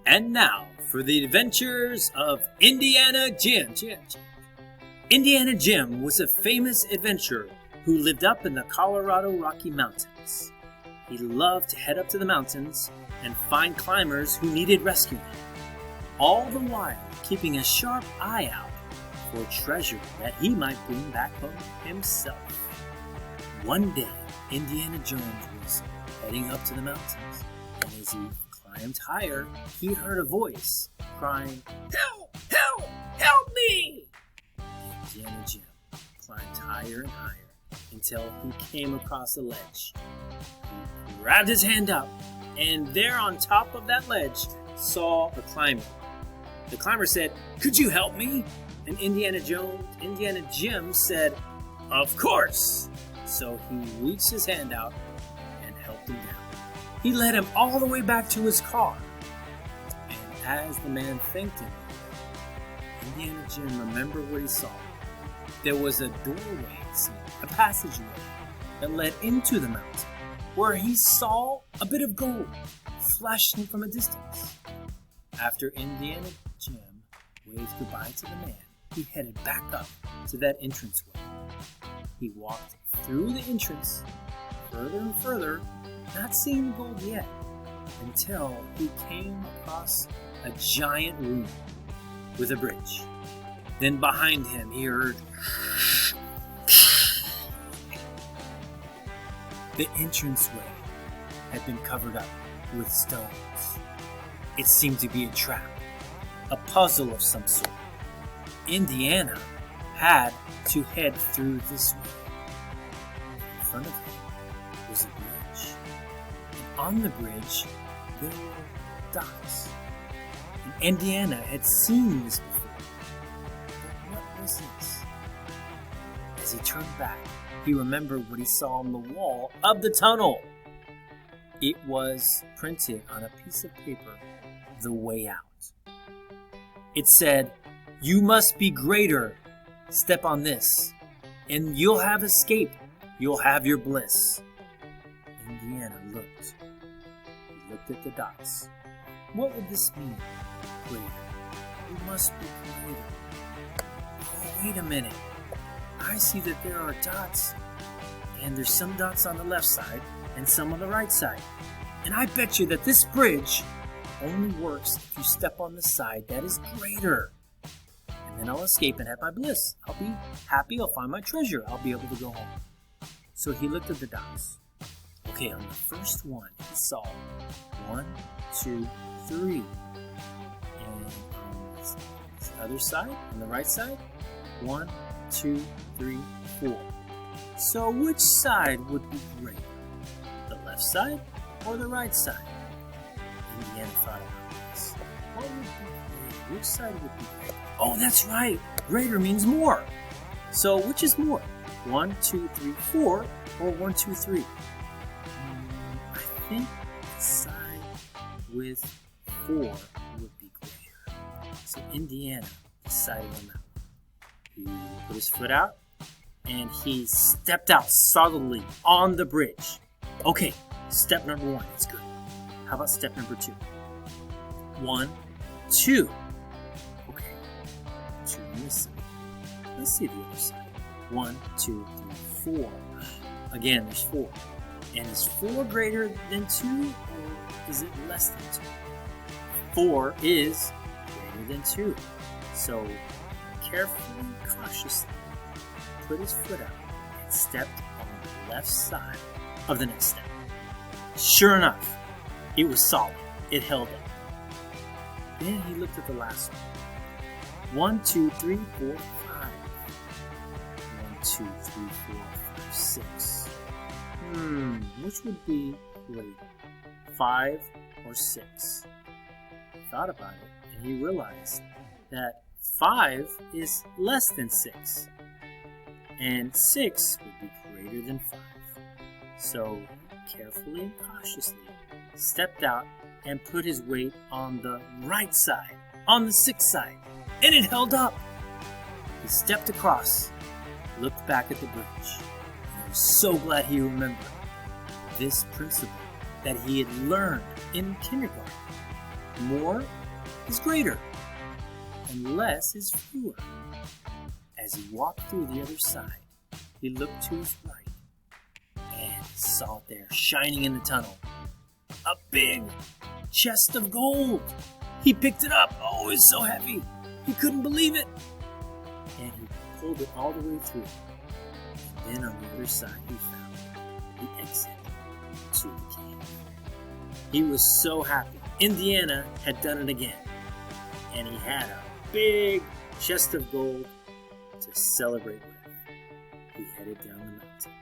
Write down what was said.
And now for the adventures of Indiana Jim. Indiana Jim was a famous adventurer who lived up in the Colorado Rocky Mountains. He loved to head up to the mountains and find climbers who needed rescuing, all the while keeping a sharp eye out for treasure that he might bring back home himself. One day, Indiana Jones was heading up to the mountains, and as he climbed higher, he heard a voice crying, "Help! Help! Help me!" Indiana Jim climbed higher and higher until he came across a ledge. He grabbed his hand up, and there on top of that ledge saw a climber. The climber said, "Could you help me?" And Indiana Jim said, "Of course." So he reached his hand out and helped him down. He led him all the way back to his car. And as the man thanked him, Indiana Jim remembered what he saw. There was a doorway, a passageway that led into the mountain, where he saw a bit of gold flashing from a distance. After Indiana Jim waved goodbye to the man, he headed back up to that entranceway. He walked through the entrance, further and further, not seeing the gold yet, until he came across a giant room with a bridge. Then behind him he heard the entranceway had been covered up with stones. It seemed to be a trap, a puzzle of some sort. Indiana had to head through this way. In front of him was a bridge. And on the bridge, there were dots. And Indiana had seen this before. But what was this? As he turned back, he remembered what he saw on the wall of the tunnel. It was printed on a piece of paper, "The Way Out." It said, "You must be greater. Step on this, and you'll have escape. You'll have your bliss." Indiana looked. He looked at the dots. What would this mean? Greater. You must be greater. Oh, wait a minute. I see that there are dots, and there's some dots on the left side and some on the right side. And I bet you that this bridge only works if you step on the side that is greater. And then I'll escape and have my bliss. I'll be happy. I'll find my treasure. I'll be able to go home. So he looked at the dots. Okay, on the first one, he saw 1, 2, 3. And on the other side, on the right side, 1, 2, 3, 4. So which side would be greater? The left side or the right side? Indiana thought about this. What would be greater? Which side would be greater? Oh, that's right. Greater means more. So which is more? 1, 2, 3, 4 or 1, 2, 3? I think the side with 4 would be greater. So Indiana decided on that. He put his foot out and he stepped out solidly on the bridge. Okay, step number 1. It's good. How about step number 2? 1, 2. Okay, 2 on this side. Let's see the other side. 1, 2, 3, 4. Again, there's 4. And is 4 greater than 2 or is it less than 2? 4 is greater than 2. So carefully, cautiously, put his foot out and stepped on the left side of the next step. Sure enough, it was solid. It held up. Then he looked at the last one. 1, 2, 3, 4, 5. 1, 2, 3, 4, 5, 6. Which would be greater? 5 or 6? He thought about it and he realized that 5 is less than 6. And 6 would be greater than 5. So carefully and cautiously stepped out and put his weight on the right side, on the 6th side, and it held up. He stepped across, looked back at the bridge, and was so glad he remembered this principle that he had learned in kindergarten. More is greater, and less is fewer. As he walked through the other side, he looked to his right, and he saw there, shining in the tunnel, a big chest of gold. He picked it up. Oh, it was so heavy. He couldn't believe it. And he pulled it all the way through. And then on the other side, he found the exit to the cave. He was so happy. Indiana had done it again. And he had a big chest of gold to celebrate with. He headed down the mountain.